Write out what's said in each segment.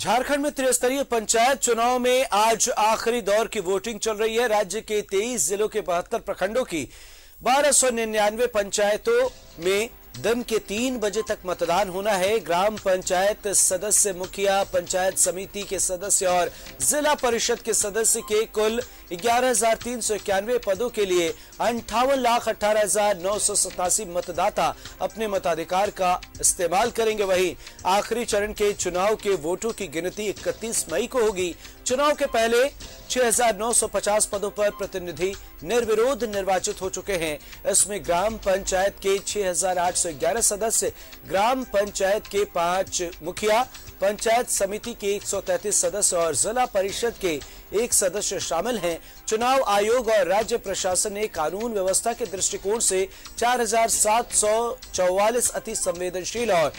झारखंड में त्रिस्तरीय पंचायत चुनाव में आज आखिरी दौर की वोटिंग चल रही है। राज्य के 23 जिलों के 72 प्रखंडों की 1299 पंचायतों में दिन के 3 बजे तक मतदान होना है। ग्राम पंचायत सदस्य, मुखिया, पंचायत समिति के सदस्य और जिला परिषद के सदस्य के कुल 11,391 पदों के लिए 58,18,987 मतदाता अपने मताधिकार का इस्तेमाल करेंगे। वहीं आखिरी चरण के चुनाव के वोटों की गिनती 31 मई को होगी। चुनाव के पहले 6,950 पदों पर प्रतिनिधि निर्विरोध निर्वाचित हो चुके हैं। इसमें ग्राम पंचायत के 6,811 सदस्य, ग्राम पंचायत के 5 मुखिया, पंचायत समिति के 133 सदस्य और जिला परिषद के 1 सदस्य शामिल हैं। चुनाव आयोग और राज्य प्रशासन ने कानून व्यवस्था के दृष्टिकोण से 4,744 अति संवेदनशील और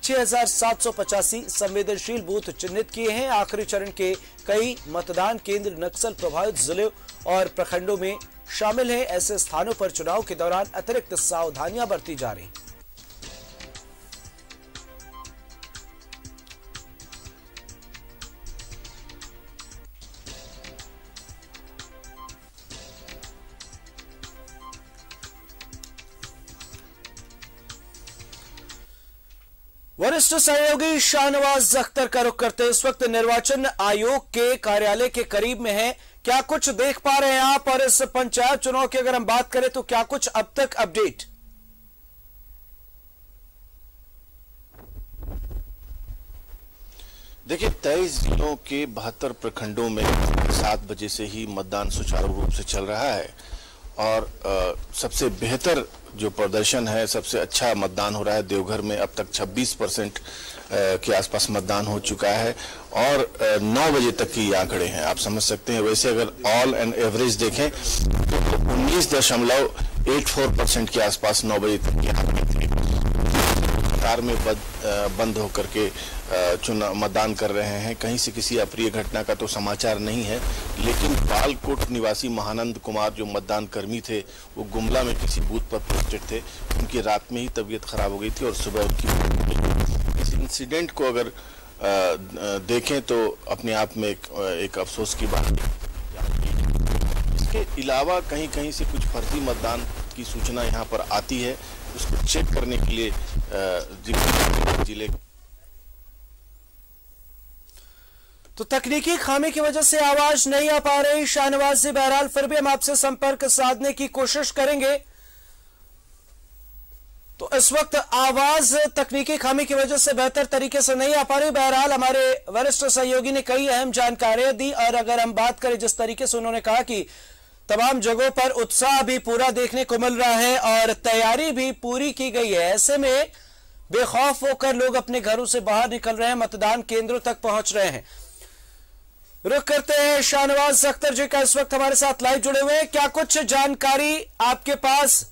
6,785 संवेदनशील बूथ चिन्हित किए हैं। आखिरी चरण के कई मतदान केंद्र नक्सल प्रभावित जिलों और प्रखंडों में शामिल हैं। ऐसे स्थानों पर चुनाव के दौरान अतिरिक्त सावधानियां बरती जा रही। वरिष्ठ सहयोगी शाहनवाज अख्तर का रुख करते इस वक्त निर्वाचन आयोग के कार्यालय के करीब में है। क्या कुछ देख पा रहे हैं आप? और इस पंचायत चुनाव की अगर हम बात करें तो क्या कुछ अब तक अपडेट? देखिए, 23 जिलों के 72 प्रखंडों में 7 बजे से ही मतदान सुचारू रूप से चल रहा है और सबसे बेहतर जो प्रदर्शन है, सबसे अच्छा मतदान हो रहा है। देवघर में अब तक 26% के आसपास मतदान हो चुका है और 9 बजे तक की आंकड़े हैं, आप समझ सकते हैं। वैसे अगर ऑल एंड एवरेज देखें तो 19.84% के आसपास 9 बजे तक की आंकड़े थे। कार में बंद होकर के चुनाव मतदान कर रहे हैं। कहीं से किसी अप्रिय घटना का तो समाचार नहीं है, लेकिन बालकोट निवासी महानंद कुमार जो मतदान कर्मी थे, वो गुमला में किसी बूथ पर पोस्टेड थे। उनकी रात में ही तबीयत खराब हो गई थी और सुबह उनकी इस इंसिडेंट को अगर देखें तो अपने आप में एक अफसोस की बात है। इसके अलावा कहीं कहीं से कुछ फर्जी मतदान की सूचना यहाँ पर आती है, उसको चेक करने के लिए जिले तो तकनीकी खामी की वजह से आवाज नहीं आ पा रही शाहनवाज से। बहरहाल फिर भी हम आपसे संपर्क साधने की कोशिश करेंगे। तो इस वक्त आवाज तकनीकी खामी की वजह से बेहतर तरीके से नहीं आ पा रही। बहरहाल हमारे वरिष्ठ सहयोगी ने कई अहम जानकारियां दी और अगर हम बात करें जिस तरीके से उन्होंने कहा कि तमाम जगहों पर उत्साह भी पूरा देखने को मिल रहा है और तैयारी भी पूरी की गई है। ऐसे में बेखौफ होकर लोग अपने घरों से बाहर निकल रहे हैं, मतदान केंद्रों तक पहुंच रहे हैं। रुख करते हैं शाहनवाज अख्तर जी का, इस वक्त हमारे साथ लाइव जुड़े हुए हैं। क्या कुछ जानकारी आपके पास?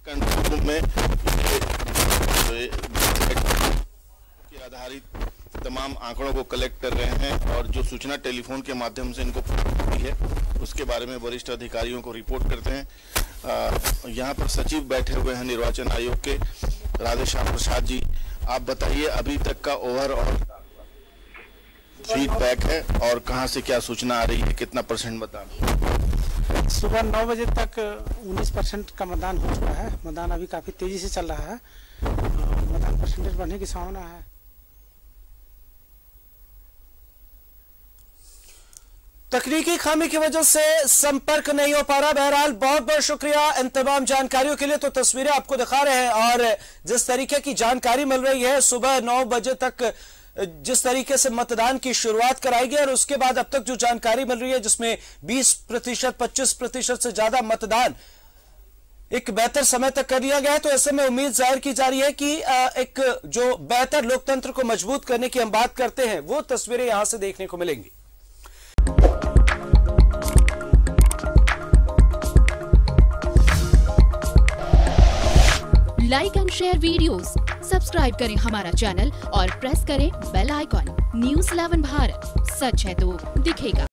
कंट्रोल में आधारित तमाम आंकड़ों को कलेक्ट कर रहे हैं और जो सूचना टेलीफोन के माध्यम से इनको प्राप्त है उसके बारे में वरिष्ठ अधिकारियों को रिपोर्ट करते हैं। यहाँ पर सचिव बैठे हुए हैं निर्वाचन आयोग के, राधेश्याम प्रसाद जी। आप बताइए अभी तक का ओवरऑल फीडबैक है और कहाँ से क्या सूचना आ रही है, कितना % मतदान? सुबह 9 बजे तक 19% का मतदान हो चुका है। मतदान अभी काफी तेजी से चल रहा है, मतदान परसेंटेज बढ़ने की संभावना है। तकनीकी खामी की वजह से संपर्क नहीं हो पा रहा। बहरहाल बहुत बहुत शुक्रिया इन तमाम जानकारियों के लिए। तो तस्वीरें आपको दिखा रहे हैं और जिस तरीके की जानकारी मिल रही है, सुबह 9 बजे तक जिस तरीके से मतदान की शुरुआत कराई गई और उसके बाद अब तक जो जानकारी मिल रही है जिसमें 20%, 25% से ज्यादा मतदान एक बेहतर समय तक कर लिया गया है। तो ऐसे में उम्मीद जाहिर की जा रही है कि एक जो बेहतर लोकतंत्र को मजबूत करने की हम बात करते हैं, वो तस्वीरें यहां से देखने को मिलेंगी। Like and share videos, subscribe करें हमारा चैनल और प्रेस करें बेल आइकॉन। न्यूज़ 11 भारत, सच है तो दिखेगा।